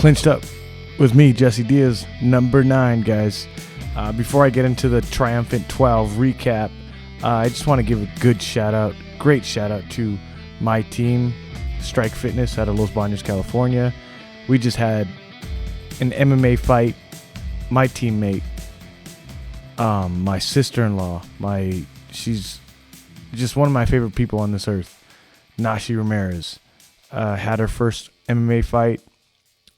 Clinched Up with me, Jesse Diaz, number 9, guys. Before I get into the Triumphant 12 recap, I just want to give a great shout out to my team, Strike Fitness out of Los Banos, California. We just had an MMA fight. My teammate, my sister-in-law, she's just one of my favorite people on this earth, Nashi Ramirez, had her first MMA fight.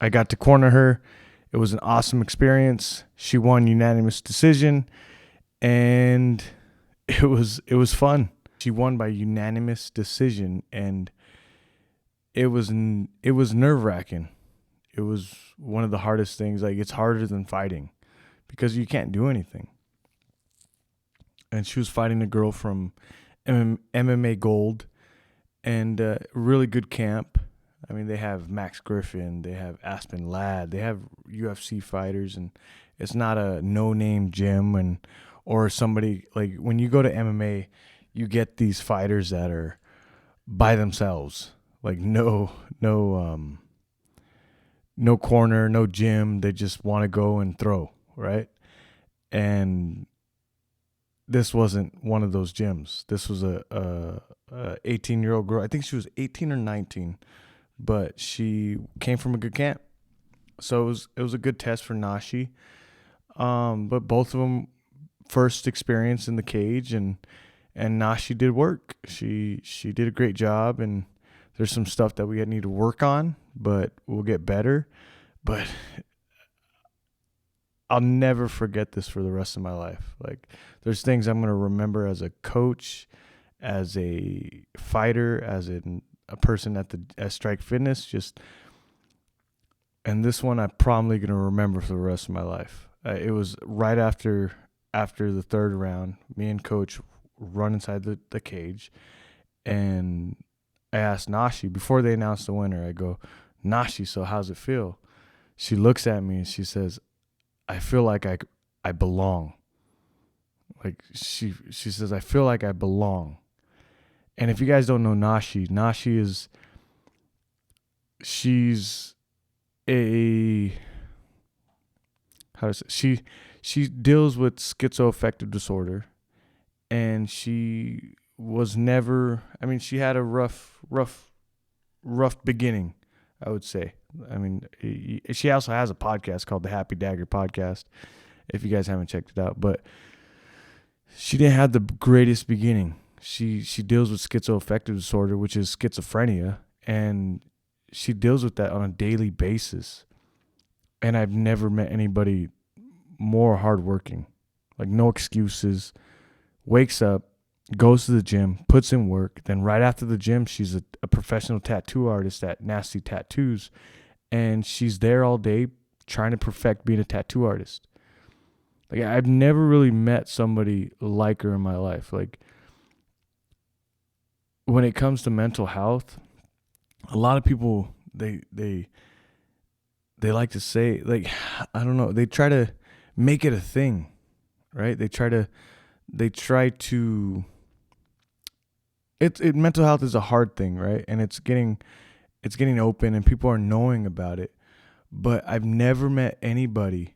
I got to corner her. It was an awesome experience. She won unanimous decision, and it was fun. She won by unanimous decision, and it was nerve-wracking. It was one of the hardest things. Like, it's harder than fighting because you can't do anything. And she was fighting a girl from MMA Gold, and really good camp. I mean, they have Max Griffin, they have Aspen Ladd, they have UFC fighters, and it's not a no-name gym or somebody like when you go to MMA, you get these fighters that are by themselves, like no corner, no gym. They just want to go and throw, right? And this wasn't one of those gyms. This was a 18-year-old girl. I think she was 18 or 19. But she came from a good camp, so it was a good test for Nashi. But both of them first experience in the cage, and Nashi did work. She did a great job, and there's some stuff that we need to work on, but we'll get better. But I'll never forget this for the rest of my life. Like, there's things I'm gonna remember as a coach, as a fighter, as a person at Strike Fitness, and this one I'm probably going to remember for the rest of my life. It was right after the third round, me and coach run inside the cage, and I asked Nashi, before they announced the winner, I go, "Nashi, so how's it feel?" She looks at me and she says, "I feel like I belong." Like, she says, "I feel like I belong." And if you guys don't know Nashi she's she deals with schizoaffective disorder, and she was never, she had a rough beginning, I would say. I mean, she also has a podcast called the Happy Dagger Podcast, if you guys haven't checked it out, but she didn't have the greatest beginning. She deals with schizoaffective disorder, which is schizophrenia, and she deals with that on a daily basis. And I've never met anybody more hardworking, like no excuses, wakes up, goes to the gym, puts in work. Then right after the gym, she's a professional tattoo artist at Nasty Tattoos, and she's there all day trying to perfect being a tattoo artist. Like, I've never really met somebody like her in my life. Like, when it comes to mental health, a lot of people, they like to say, like, I don't know, they try to make it a thing, right? Mental health is a hard thing, right? And it's getting open, and people are knowing about it. But I've never met anybody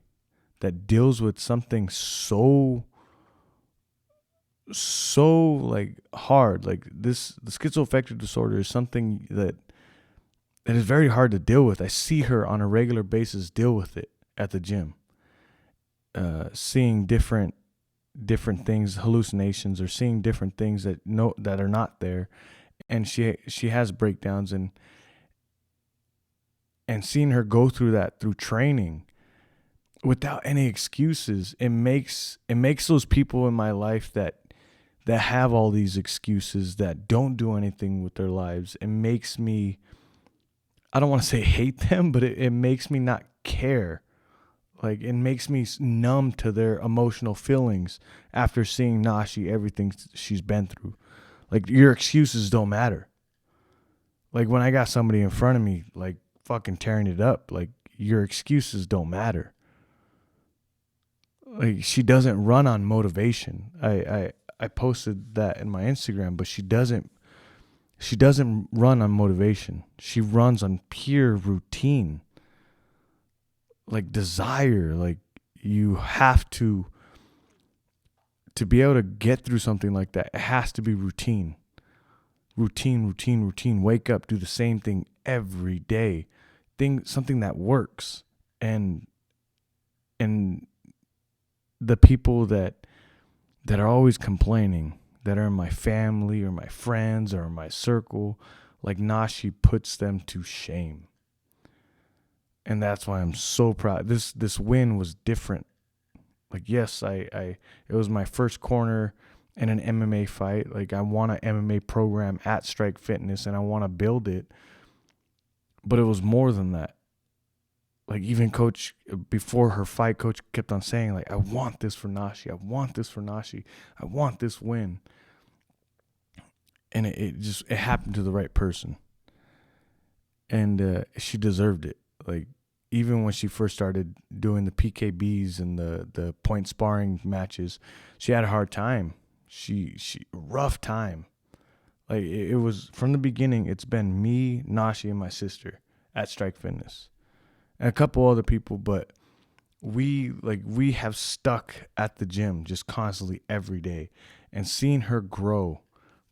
that deals with something so like hard. Like, the schizoaffective disorder is something that is very hard to deal with. I see her on a regular basis deal with it at the gym, seeing different things, hallucinations, or seeing different things that are not there, and she has breakdowns, and seeing her go through that through training without any excuses, it makes those people in my life that have all these excuses, that don't do anything with their lives, it makes me, I don't want to say hate them, but it makes me not care. Like, it makes me numb to their emotional feelings after seeing Nashi, everything she's been through. Like, your excuses don't matter. Like, when I got somebody in front of me, like, fucking tearing it up, like, your excuses don't matter. Like, she doesn't run on motivation. I posted that in my Instagram, but she doesn't run on motivation. She runs on pure routine. like desire. Like you have to be able to get through something like that. It has to be routine. Routine. Wake up, do the same thing every day. Something that works. And the people that are always complaining, that are in my family or my friends or my circle, like Nashi puts them to shame. And that's why I'm so proud. This win was different. Like, yes, it was my first corner in an MMA fight. Like, I want an MMA program at Strike Fitness and I want to build it. But it was more than that. Like, even coach, before her fight, coach kept on saying, like, I want this for Nashi. I want this for Nashi. I want this win. And it happened to the right person. And she deserved it. Like, even when she first started doing the PKBs and the point sparring matches, she had a hard time. She rough time. Like, it was from the beginning. It's been me, Nashi, and my sister at Strike Fitness, and a couple other people. But we have stuck at the gym just constantly every day, and seeing her grow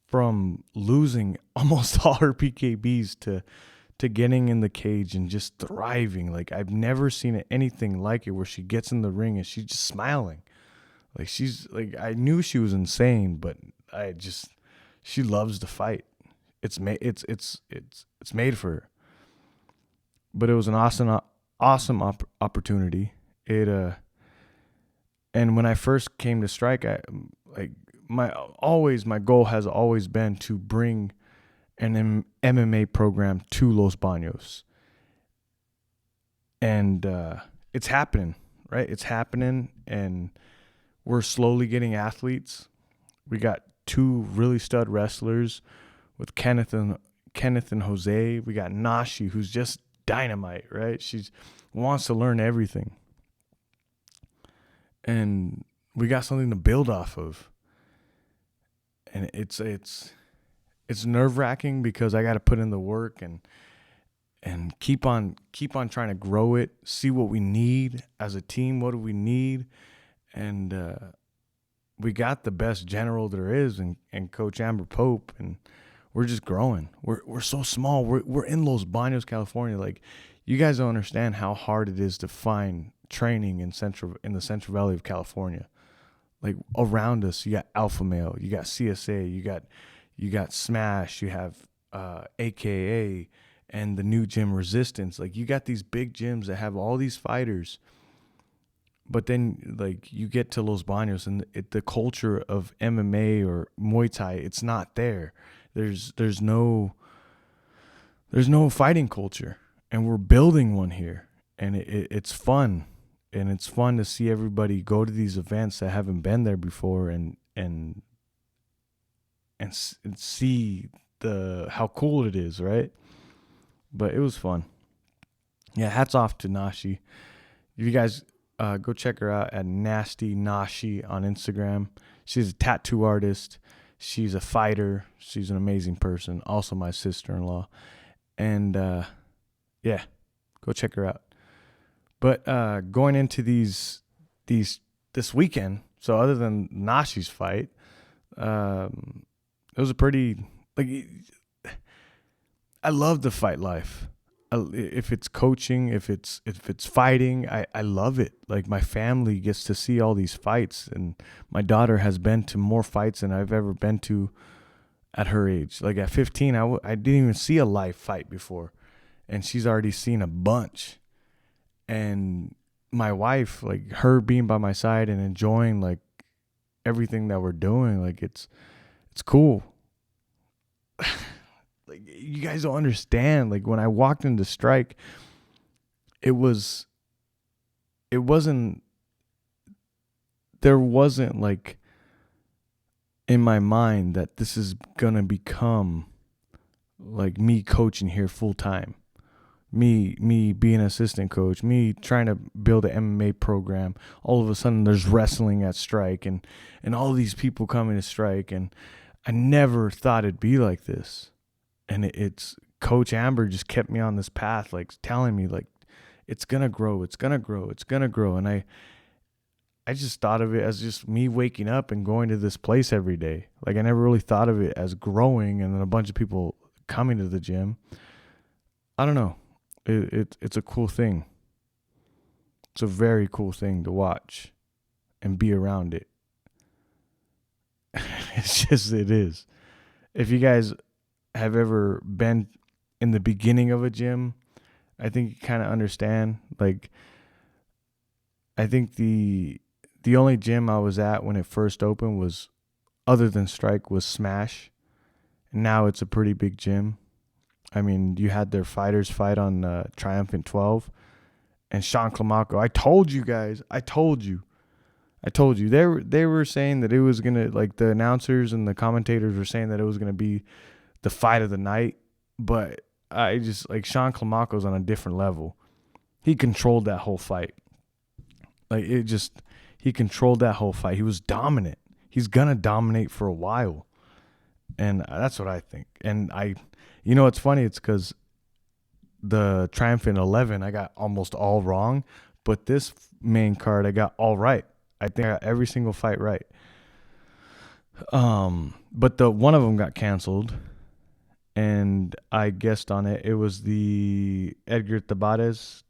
from losing almost all her PKBs to getting in the cage and just thriving. Like, I've never seen anything like it, where she gets in the ring and she's just smiling. Like, she's like, I knew she was insane, but she loves to fight. It's made for her. But it was an awesome opportunity. And when I first came to Strike, my goal has always been to bring an MMA program to Los Baños. And it's happening, right? It's happening, and we're slowly getting athletes. We got 2 really stud wrestlers with Kenneth and Jose. We got Nashi, who's just dynamite, right? She wants to learn everything. And we got something to build off of. And it's nerve-wracking because I got to put in the work and keep on trying to grow it, see what we need as a team. What do we need? And we got the best general there is, and Coach Amber Pope, and we're just growing. We're so small. We're in Los Baños, California. Like, you guys don't understand how hard it is to find training in the Central Valley of California. Like, around us, you got Alpha Male, you got CSA, you got Smash, you have AKA, and the new gym Resistance. Like, you got these big gyms that have all these fighters. But then, like, you get to Los Baños, and the culture of MMA or Muay Thai, it's not there. There's no fighting culture, and we're building one here, and it's fun, and it's fun to see everybody go to these events that haven't been there before, and see how cool it is, right? But it was fun. Yeah, hats off to Nashi. You guys go check her out at Nasty Nashi on Instagram. She's a tattoo artist. She's a fighter. She's an amazing person. Also my sister-in-law. And yeah, go check her out. But going into this weekend, so other than Nashi's fight, it was a pretty, like, I love the fight life. If it's coaching, if it's fighting, I love it. Like, my family gets to see all these fights, and my daughter has been to more fights than I've ever been to at her age. Like, at 15, I didn't even see a live fight before, and she's already seen a bunch. And my wife, like, her being by my side and enjoying, like, everything that we're doing, like, it's cool. Like, you guys don't understand. Like, when I walked into Strike, there wasn't like in my mind that this is gonna become like me coaching here full time, me being an assistant coach, me trying to build an MMA program. All of a sudden there's wrestling at Strike, and all these people coming to Strike, and I never thought it'd be like this. And it's Coach Amber just kept me on this path, like, telling me, like, it's gonna grow, it's gonna grow, it's gonna grow. And I just thought of it as just me waking up and going to this place every day. Like I never really thought of it as growing and then a bunch of people coming to the gym. I don't know. It's a cool thing. It's a very cool thing to watch and be around it. It is. If you guys have ever been in the beginning of a gym, I think you kind of understand. Like, I think the only gym I was at when it first opened was, other than Strike, was Smash. And now it's a pretty big gym. I mean, you had their fighters fight on Triumphant 12. And Sean Climaco, I told you guys. I told you. They were saying that it was going to, like the announcers and the commentators were saying that it was going to be the fight of the night. But I just, like, Sean Climaco's on a different level. He controlled that whole fight. Like, he controlled that whole fight. He was dominant. He's going to dominate for a while. And that's what I think. And you know what's funny? It's because the Triumphant 11, I got almost all wrong. But this main card, I got all right. I think I got every single fight right. But the one of them got canceled. And I guessed on it. It was the Edgar Tavares.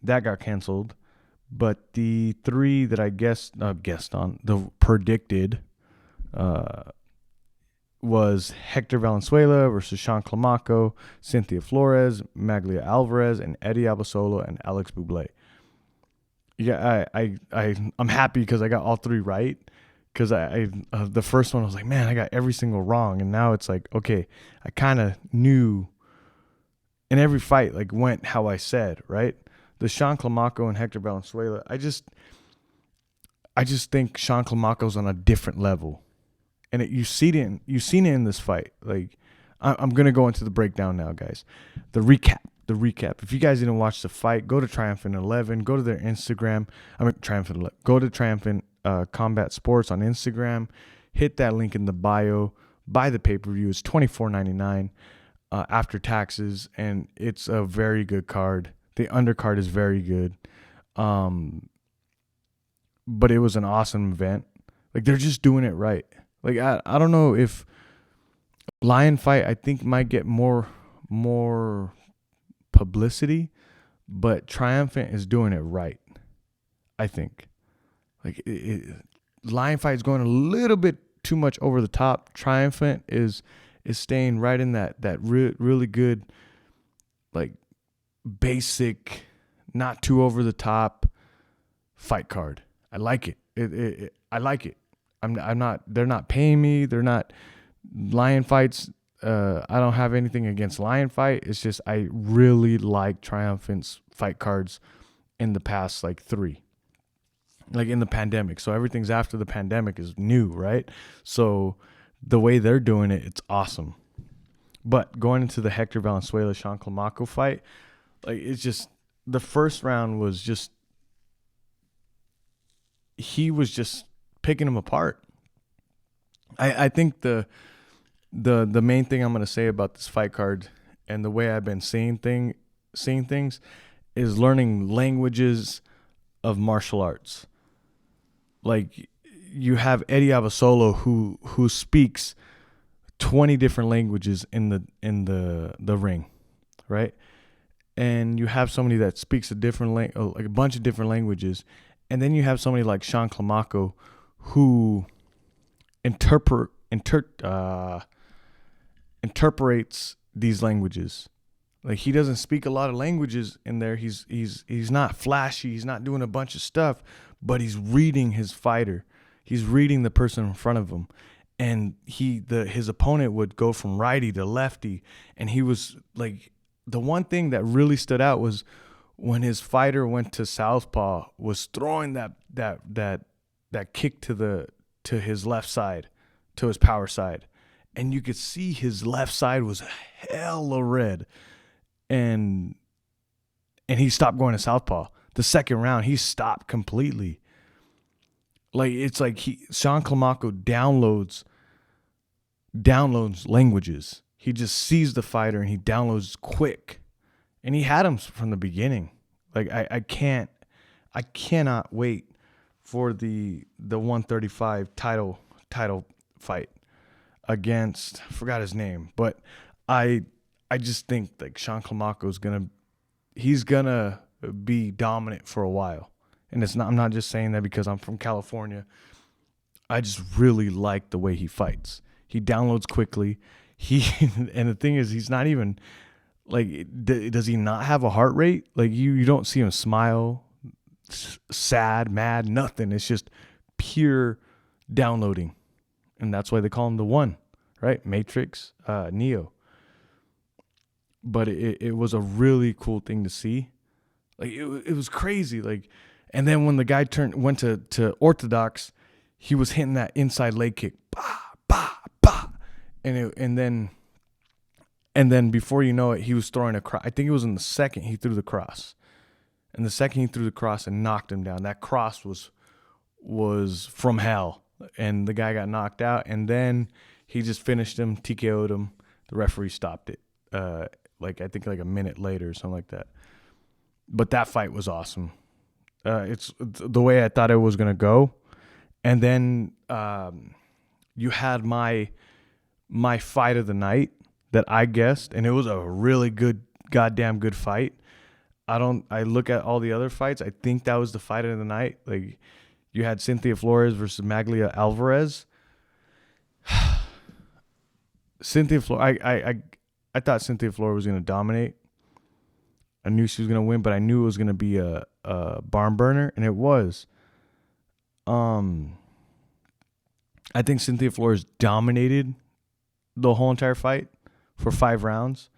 That got canceled. But the three that I guessed on, the predicted, was Hector Valenzuela versus Sean Climaco, Cynthia Flores, Maglia Alvarez, and Eddie Abasolo and Alex Bublé. Yeah, I'm happy because I got all three right. Because the first one I was like, man, I got every single wrong, and now it's like, okay, I kind of knew. And every fight like went how I said, right? The Sean Climaco and Hector Valenzuela, I just think Sean Climaco's on a different level. And you've seen it in this fight. Like, I'm going to go into the breakdown now, guys. The recap. If you guys didn't watch the fight, go to Triumphant 11. Go to their Instagram. Go to Triumphant Combat Sports on Instagram. Hit that link in the bio. Buy the pay-per-view. It's $24.99 after taxes. And it's a very good card. The undercard is very good. But it was an awesome event. Like, they're just doing it right. Like, I don't know if Lion Fight, I think, might get more publicity, but Triumphant is doing it right, I think. Like, Lion Fight is going a little bit too much over the top. Triumphant is staying right in that really good, like, basic, not too over the top fight card. I like it. I like it. I'm not. They're not paying me. They're not. Lion Fights. I don't have anything against Lion Fight. It's just I really like Triumphant's fight cards in the past like 3, like in the pandemic. So everything's after the pandemic is new, right? So the way they're doing it, it's awesome. But going into the Hector Valenzuela Sean Climaco fight, like, it's just the first round was just he was just picking him apart. I think the main thing I'm going to say about this fight card and the way I've been seeing things is learning languages of martial arts. Like, you have Eddie Abasolo who speaks 20 different languages in the ring, right? And you have somebody that speaks like a bunch of different languages, and then you have somebody like Sean Climaco who interprets these languages. Like, he doesn't speak a lot of languages in there. He's not flashy. He's not doing a bunch of stuff, but he's reading his fighter. He's reading the person in front of him. And his opponent would go from righty to lefty, and he was like, the one thing that really stood out was when his fighter went to southpaw, was throwing that kick to his left side, to his power side. And you could see his left side was hella red. And he stopped going to southpaw. The second round, he stopped completely. Like, it's like Sean Climaco downloads languages. He just sees the fighter and he downloads quick. and he had him from the beginning. Like I cannot wait for the 135 title fight against, I forgot his name, but I just think like Sean Climaco he's gonna be dominant for a while. And I'm not just saying that because I'm from California. I just really like the way he fights. He downloads quickly. And the thing is, he's not even like, does he not have a heart rate? Like you don't see him smile, sad, mad, nothing. It's just pure downloading. And that's why they call him the one, right? Matrix, Neo. But it was a really cool thing to see. Like it was crazy. Like, and then when the guy went to orthodox, he was hitting that inside leg kick, bah, bah, bah, and then before you know it, he was throwing a cross. I think it was in the second he threw the cross, and the second he threw the cross and knocked him down. That cross was from hell, and the guy got knocked out. And then he just finished him, TKO'd him. The referee stopped it. I think a minute later or something like that. But that fight was awesome. It's the way I thought it was gonna go. And then you had my fight of the night that I guessed, and it was a really goddamn good fight. I look at all the other fights. I think that was the fight of the night. Like you had Cynthia Flores versus Maglia Alvarez. Cynthia Flores. I thought Cynthia Flores was gonna dominate. I knew she was gonna win, but I knew it was gonna be a barn burner, and it was. I think Cynthia Flores dominated the whole entire fight for 5 rounds.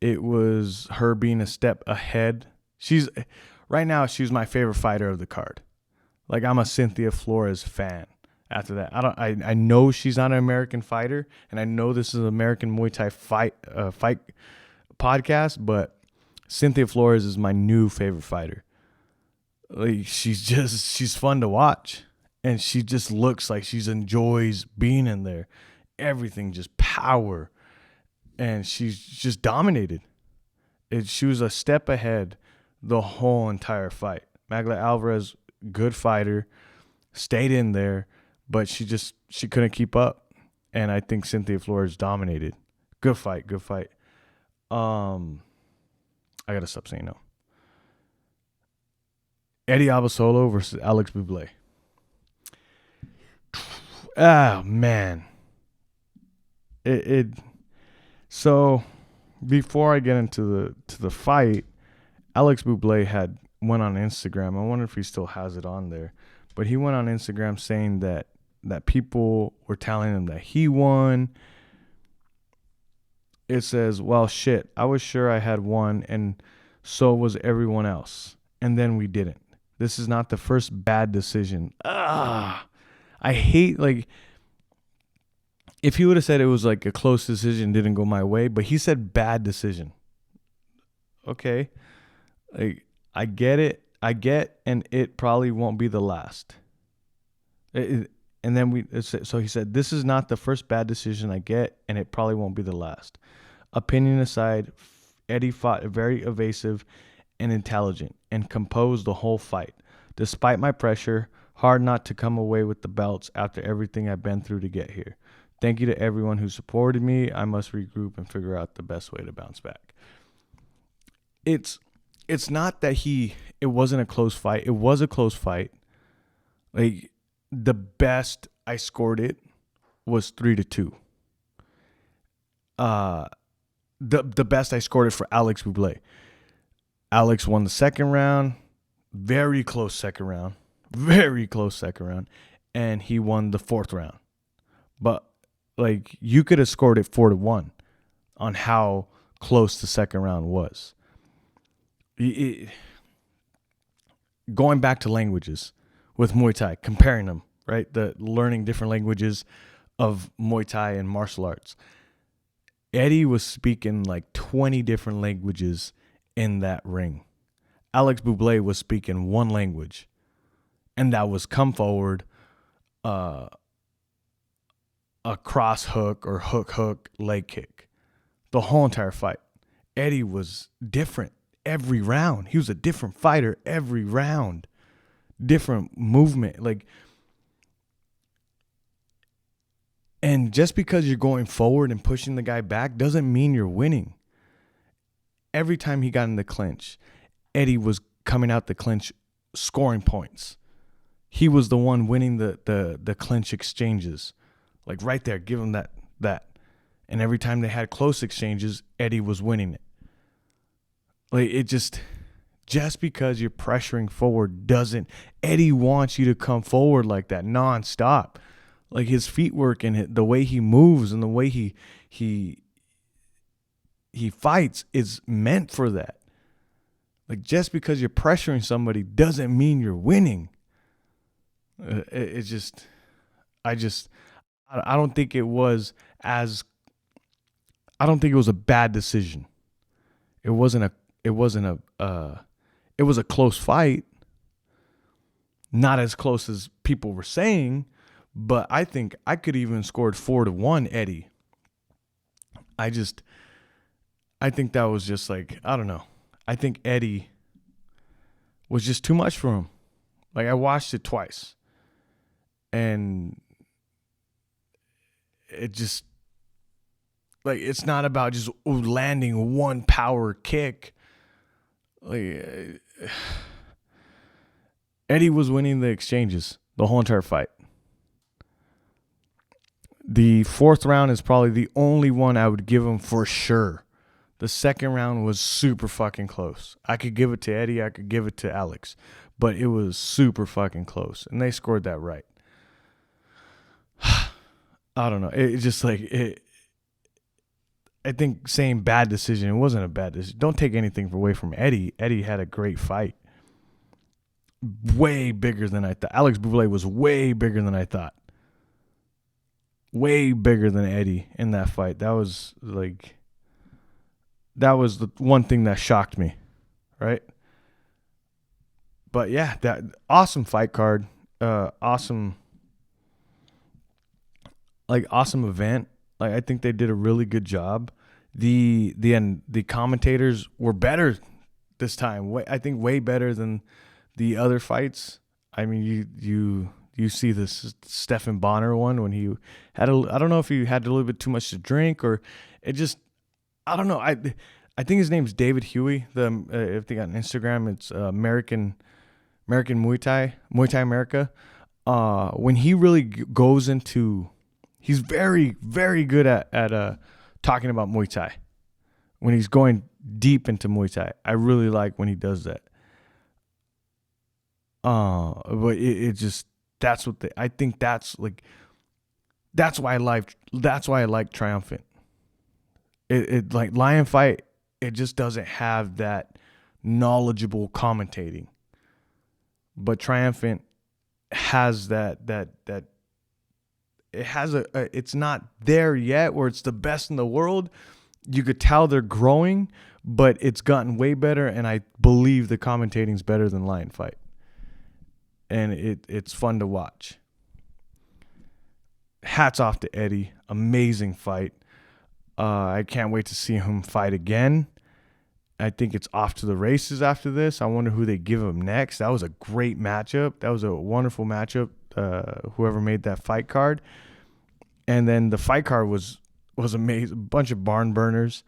It was her being a step ahead. Right now she's my favorite fighter of the card. Like I'm a Cynthia Flores fan. After that, I know she's not an American fighter, and I know this is an American Muay Thai fight podcast, but Cynthia Flores is my new favorite fighter. Like she's fun to watch, and she just looks like she enjoys being in there. Everything just power, and she's just dominated. She was a step ahead the whole entire fight. Magla Alvarez, good fighter, stayed in there, but she couldn't keep up, and I think Cynthia Flores dominated. Good fight. I gotta stop saying no. Eddie Abasolo versus Alex Bublé. Ah, man. So before I get into the fight, Alex Bublé went on Instagram. I wonder if he still has it on there. But he went on Instagram saying that people were telling him that he won. It says, well, shit, I was sure I had won, and so was everyone else. And then we didn't. This is not the first bad decision. I hate, like, if he would have said it was like a close decision, didn't go my way, but he said bad decision. Okay. Like, I get, and it probably won't be the last. And then so he said, this is not the first bad decision I get, and it probably won't be the last. Opinion aside, Eddie fought very evasive and intelligent and composed the whole fight. Despite my pressure, hard not to come away with the belts after everything I've been through to get here. Thank you to everyone who supported me. I must regroup and figure out the best way to bounce back. It's not that it wasn't a close fight. It was a close fight. Like, the best I scored it was 3-2. The best I scored it for Alex Bublé. Alex won the second round. Very close second round. And he won the 4th round. But, like, you could have scored it 4-1 on how close the second round was. Going back to languages with Muay Thai, comparing them, right? The learning different languages of Muay Thai and martial arts. Eddie was speaking like 20 different languages in that ring. Alex Bublé was speaking one language, and that was come forward, a cross hook or hook leg kick, the whole entire fight. Eddie was different every round. He was a different fighter every round. Different movement. And just because you're going forward and pushing the guy back doesn't mean you're winning. Every time he got in the clinch, Eddie was coming out the clinch scoring points. He was the one winning the clinch exchanges. Like right there, give him that. And every time they had close exchanges, Eddie was winning it. Like it just because you're pressuring forward doesn't. Eddie wants you to come forward like that nonstop. Like his feet work and the way he moves and the way he fights is meant for that. Like just because you're pressuring somebody doesn't mean you're winning. I don't think it was a bad decision. It was a close fight. Not as close as people were saying, but I think I could even scored 4-1 Eddie. I think that was just like, I don't know. I think Eddie was just too much for him. Like I watched it twice. And it just, like, it's not about just landing one power kick. Like, Eddie was winning the exchanges the whole entire fight. The fourth round is probably the only one I would give him for sure. The second round was super fucking close. I could give it to Eddie. I could give it to Alex. But it was super fucking close. And they scored that right. I don't know. It's just like it. I think saying bad decision, it wasn't a bad decision. Don't take anything away from Eddie. Eddie had a great fight. Way bigger than I thought. Alex Boulet was way bigger than I thought. Way bigger than Eddie in that fight. That was the one thing that shocked me. Right? But yeah, that awesome fight card. Awesome event. Like I think they did a really good job. The commentators were better this time. I think way better than the other fights. I mean, you see this Stephan Bonner one when he had I don't know if he had a little bit too much to drink or it just, I don't know. I think his name's David Huey. If they got an Instagram, it's American Muay Thai America. When he really goes into, he's very, very good at talking about Muay Thai. When he's going deep into Muay Thai, I really like when he does that. But it just, I think that's why I like Triumphant. It like Lion Fight, it just doesn't have that knowledgeable commentating. But Triumphant has that it has it's not there yet where it's the best in the world. You could tell they're growing, but it's gotten way better, and I believe the commentating's better than Lion Fight. And it's fun to watch. Hats off to Eddie. Amazing fight. I can't wait to see him fight again. I think it's off to the races after this. I wonder who they give him next. That was a great matchup. That was a wonderful matchup. Whoever made that fight card. And then the fight card was amazing. A bunch of barn burners.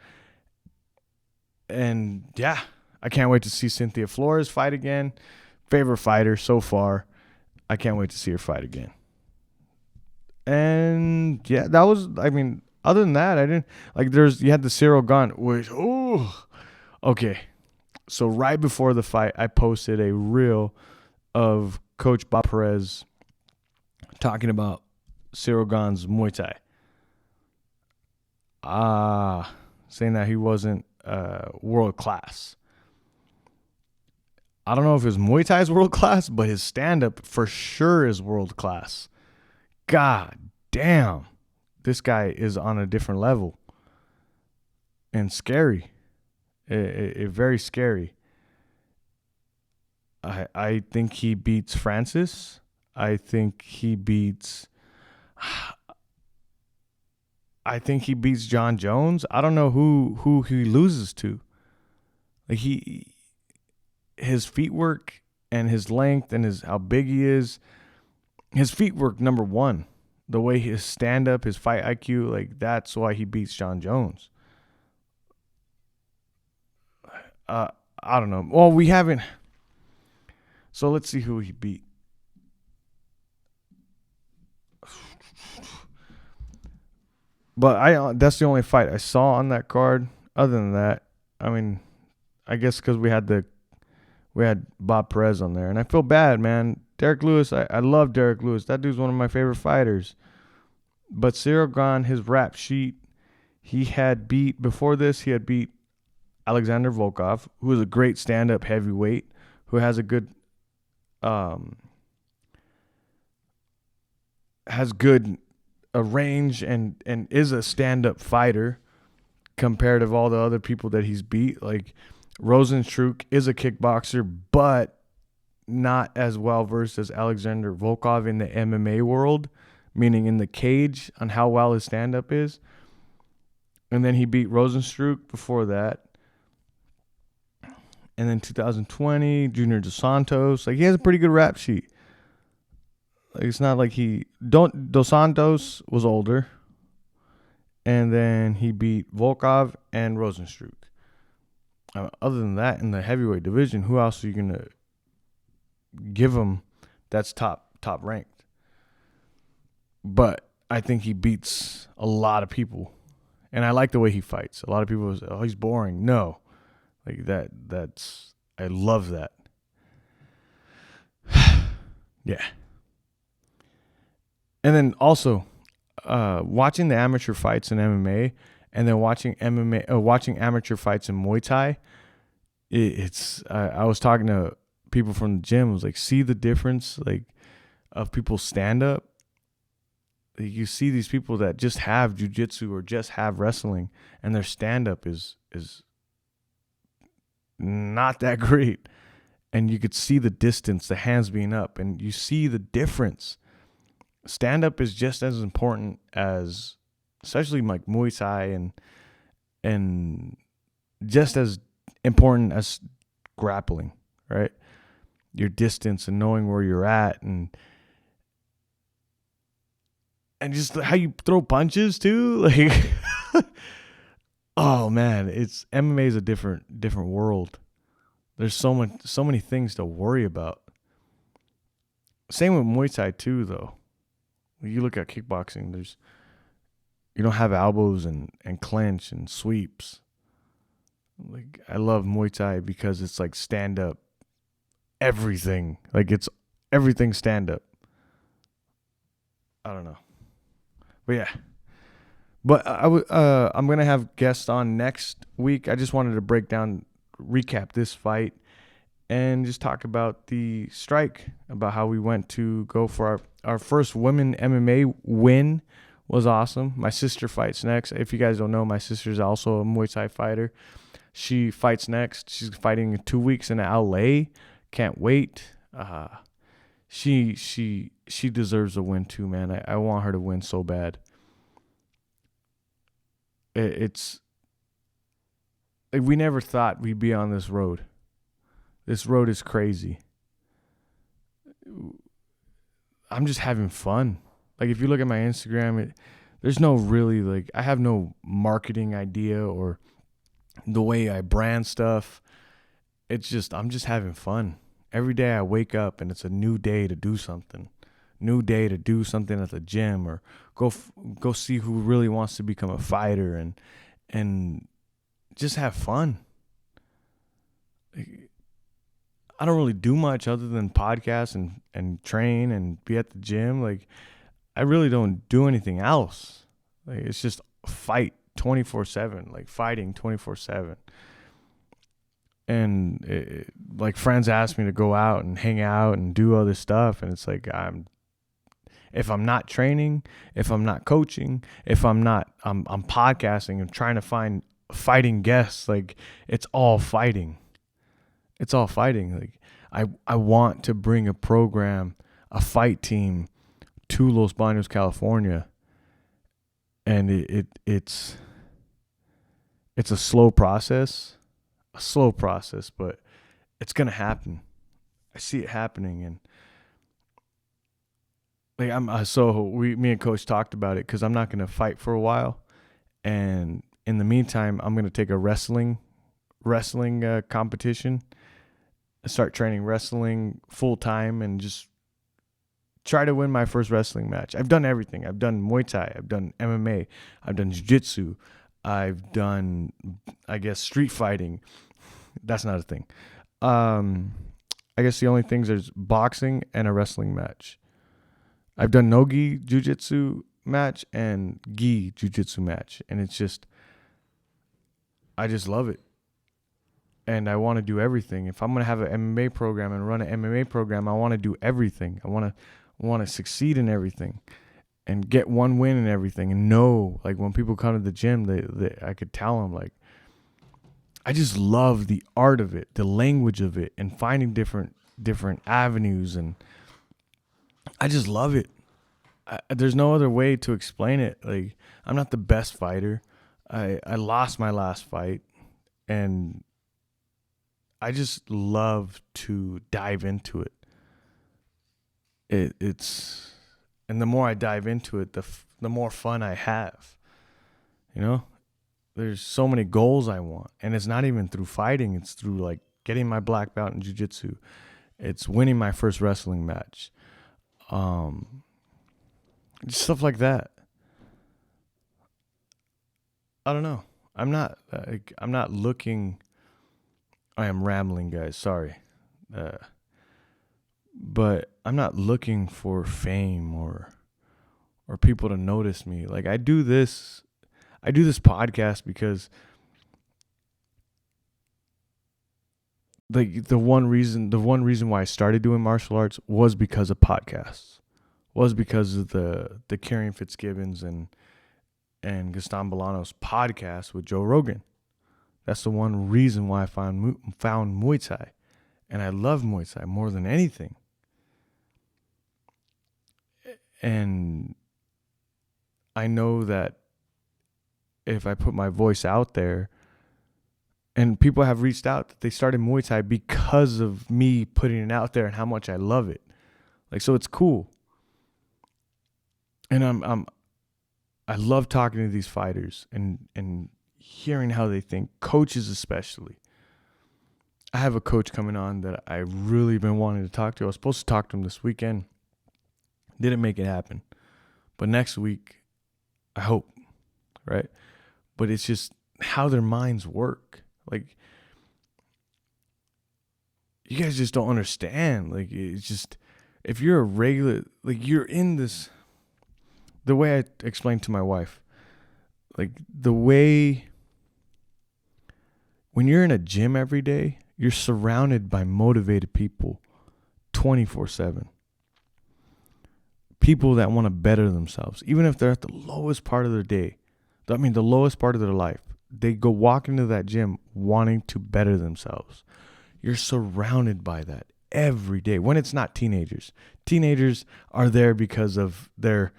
And yeah, I can't wait to see Cynthia Flores fight again. Favorite fighter so far. I can't wait to see her fight again. And yeah, that was, I mean, other than that, I didn't, like, you had the Cyril Gane, which, okay. So right before the fight, I posted a reel of Coach Bob Perez talking about Cyril Gane's Muay Thai. Saying that he wasn't world class. I don't know if his Muay Thai is world class, but his stand-up for sure is world class. God damn. This guy is on a different level. And scary. Very scary. I think he beats Francis. I think he beats... I think he beats John Jones. I don't know who he loses to. Like his feet work and his length and his how big he is. His feet work number one. The way his stand up, his fight IQ, like that's why he beats John Jones. I don't know. Well, we haven't. So let's see who he beat. But that's the only fight I saw on that card. Other than that, I mean, I guess because we had Bob Perez on there, and I feel bad, man. Derek Lewis, I love Derek Lewis. That dude's one of my favorite fighters. But Cyril Gane, his rap sheet, he had beat Alexander Volkov, who is a great stand-up heavyweight, who has a good range and is a stand-up fighter compared to all the other people that he's beat. Like Rosenstruck is a kickboxer, but not as well versed as Alexander Volkov in the MMA world, meaning in the cage on how well his stand-up is. And then he beat Rosenstruck before that. And then 2020, Junior Dos Santos. Like, he has a pretty good rap sheet. Like, it's not like Dos Santos was older. And then he beat Volkov and Rosenstruck. Other than that, in the heavyweight division, who else are you going to give him that's top ranked? But I think he beats a lot of people. And I like the way he fights. A lot of people say, oh, he's boring. No. Like that's I love that. Yeah. And then also watching the amateur fights in MMA and then watching amateur fights in Muay Thai, I was talking to people from the gym. I was like, see the difference like of people's stand up. You see these people that just have jiu-jitsu or just have wrestling, and their stand up is not that great. And you could see the distance, the hands being up, and you see the difference. Stand up is just as important as, especially like Muay Thai, and just as important as grappling, right? Your distance and knowing where you're at, and just how you throw punches too. Like, oh man, MMA is a different world. There's so many things to worry about. Same with Muay Thai too, though. When you look at kickboxing, you don't have elbows and clinch and sweeps. Like, I love Muay Thai because it's like stand up, everything. Like, it's everything stand up. I don't know. But yeah. But I'm going to have guests on next week. I just wanted to recap this fight and just talk about the strike, about how we went to go for our first women MMA win. Was awesome. My sister fights next. If you guys don't know, my sister's also a Muay Thai fighter. She fights next. She's fighting in 2 weeks in LA. Can't wait. She deserves a win too, man. I want her to win so bad. It's like, we never thought we'd be on this road. This road is crazy. I'm just having fun. Like, if you look at my Instagram, there's no really, like, I have no marketing idea or the way I brand stuff. It's just, I'm just having fun. Every day I wake up and it's a new day to do something. New day to do something at the gym, or go see who really wants to become a fighter, and just have fun. I don't really do much other than podcast and train and be at the gym. Like, I really don't do anything else. Like, it's just fight 24/7, like fighting 24/7. And like, friends ask me to go out and hang out and do other stuff, and it's like, if I'm not training, if I'm not coaching, if I'm podcasting and trying to find fighting guests, like, it's all fighting. It's all fighting. Like, I want to bring a program, a fight team to Los Baños, California, and it's a slow process, but it's gonna happen. I see it happening, and like me and Coach talked about it because I'm not gonna fight for a while, and in the meantime, I'm gonna take a wrestling competition, start training wrestling full time, and just try to win my first wrestling match. I've done everything. I've done Muay Thai. I've done MMA. I've done Jiu-Jitsu. I've done, I guess, street fighting. That's not a thing. I guess the only things is boxing and a wrestling match. I've done no-gi jiu-jitsu match and gi jiu-jitsu match. And it's just, I just love it. And I want to do everything. If I'm going to have an MMA program and run an MMA program, I want to do everything. I want to succeed in everything and get one win in everything. And know, like, when people come to the gym, I could tell them, like, I just love the art of it, the language of it, and finding different avenues. And I just love it. There's no other way to explain it. Like, I'm not the best fighter. I lost my last fight, and I just love to dive into it. It's and the more I dive into it, the more fun I have. You know, there's so many goals I want, and it's not even through fighting. It's through, like, getting my black belt in jiu-jitsu. It's winning my first wrestling match. Just stuff like that. I don't know. I'm not looking. I am rambling, guys. Sorry. But I'm not looking for fame or people to notice me. Like, I do this podcast because, like, the one reason why I started doing martial arts was because of podcasts. Was because of the Kieran Fitzgibbons and Gaston Bolano's podcast with Joe Rogan. That's the one reason why I found Muay Thai. And I love Muay Thai more than anything. And I know that if I put my voice out there, and people have reached out that they started Muay Thai because of me putting it out there and how much I love it. Like, so it's cool. And I love talking to these fighters and hearing how they think, coaches especially. I have a coach coming on that I've really been wanting to talk to. I was supposed to talk to him this weekend. Didn't make it happen. But next week, I hope, right? But it's just how their minds work. Like, you guys just don't understand. Like, it's just, if you're a regular, like, you're in this, the way I explained to my wife, like, the way, when you're in a gym every day, you're surrounded by motivated people 24/7. People that want to better themselves, even if they're at the lowest part of their day. I mean, the lowest part of their life. They go walk into that gym wanting to better themselves. You're surrounded by that every day. When it's not teenagers. Teenagers are there because of their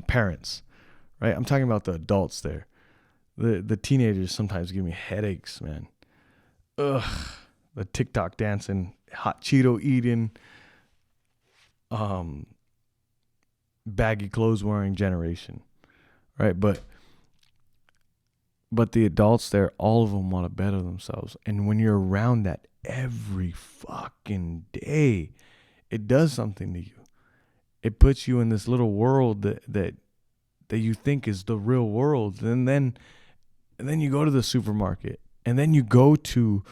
parents, right? I'm talking about the adults there. The teenagers sometimes give me headaches, man. Ugh. The TikTok dancing, hot Cheeto eating, baggy clothes wearing generation, right? But the adults there, all of them want to better themselves. And when you're around that every fucking day, it does something to you. It puts you in this little world that you think is the real world. And then you go to the supermarket, and then you go to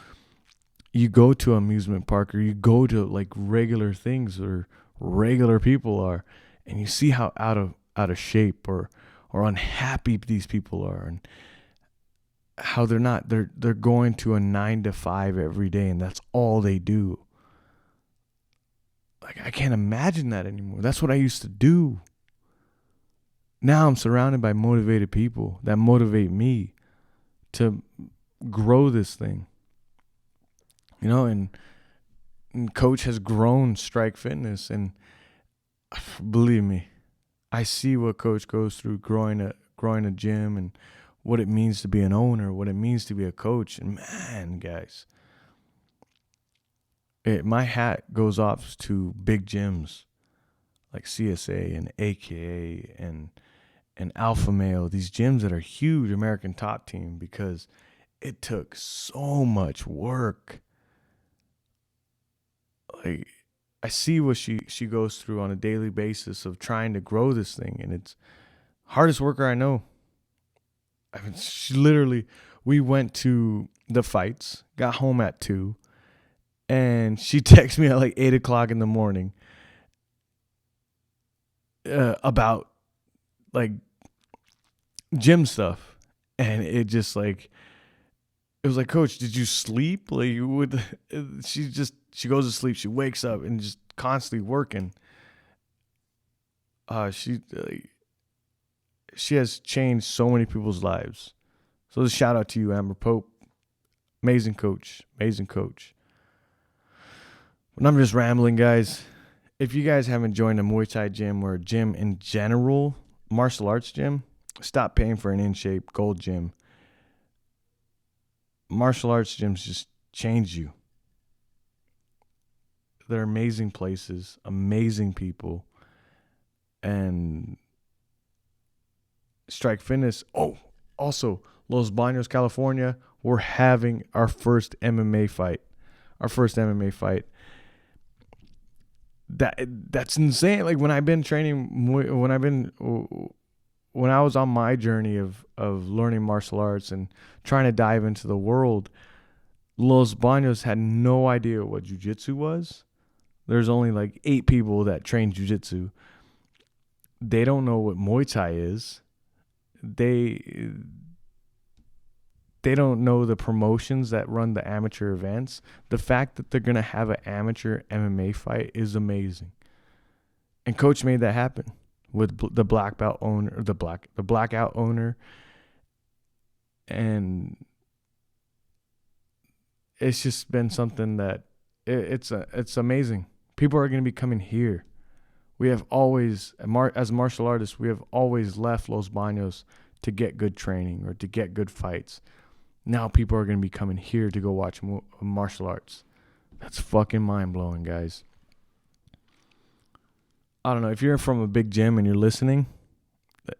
amusement park, or you go to, like, regular things where regular people are, and you see how out of shape or unhappy these people are, and how they're going to a 9 to 5 every day, and that's all they do. Like, I can't imagine that anymore. That's what I used to do. Now I'm surrounded by motivated people that motivate me to grow this thing. You know, and Coach has grown Strike Fitness, and believe me, I see what Coach goes through growing a gym and what it means to be an owner, what it means to be a coach. And man, guys, my hat goes off to big gyms like CSA and AKA and Alpha Male, these gyms that are huge American Top Team, because it took so much work. Like, I see what she goes through on a daily basis of trying to grow this thing, and it's hardest worker I know. I mean, she literally, we went to the fights, got home at 2, and she texted me at like 8 o'clock in the morning about like gym stuff. And it just like, it was like, Coach, did you sleep? Like, she goes to sleep, she wakes up and just constantly working. She has changed so many people's lives. So a shout out to you, Amber Pope. Amazing coach. Amazing coach. But I'm just rambling, guys. If you guys haven't joined a Muay Thai gym or a gym in general, martial arts gym, stop paying for an in-shape gold gym. Martial arts gyms just change you. They're amazing places, amazing people. And Strike Fitness. Oh, also, Los Baños, California, we're having our first MMA fight. That's insane. Like, when I've been training, when I was on my journey of learning martial arts and trying to dive into the world, Los Baños had no idea what jiu-jitsu was. There's only like 8 people that train jiu-jitsu. They don't know what Muay Thai is. They don't know the promotions that run the amateur events. The fact that they're going to have an amateur MMA fight is amazing. And Coach made that happen with the black belt owner, the blackout owner. And it's just been something that it's amazing. People are going to be coming here. We have always, as martial artists, we have always left Los Baños to get good training or to get good fights. Now people are going to be coming here to go watch martial arts. That's fucking mind-blowing, guys. I don't know. If you're from a big gym and you're listening,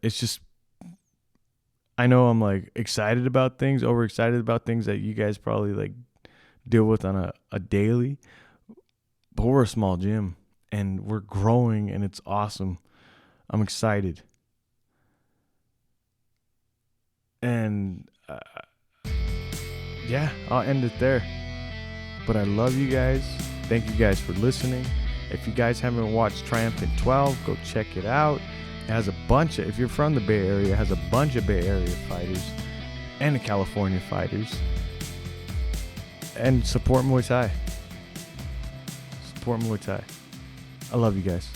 it's just, I know I'm like excited about things, overexcited about things that you guys probably like deal with on a daily. But we're a small gym and we're growing and it's awesome. I'm excited. And yeah, I'll end it there. But I love you guys. Thank you guys for listening. If you guys haven't watched Triumphant 12, go check it out. It has a bunch of, if you're from the Bay Area, it has a bunch of Bay Area fighters and the California fighters. And support Muay Thai. Support Muay Thai. I love you guys.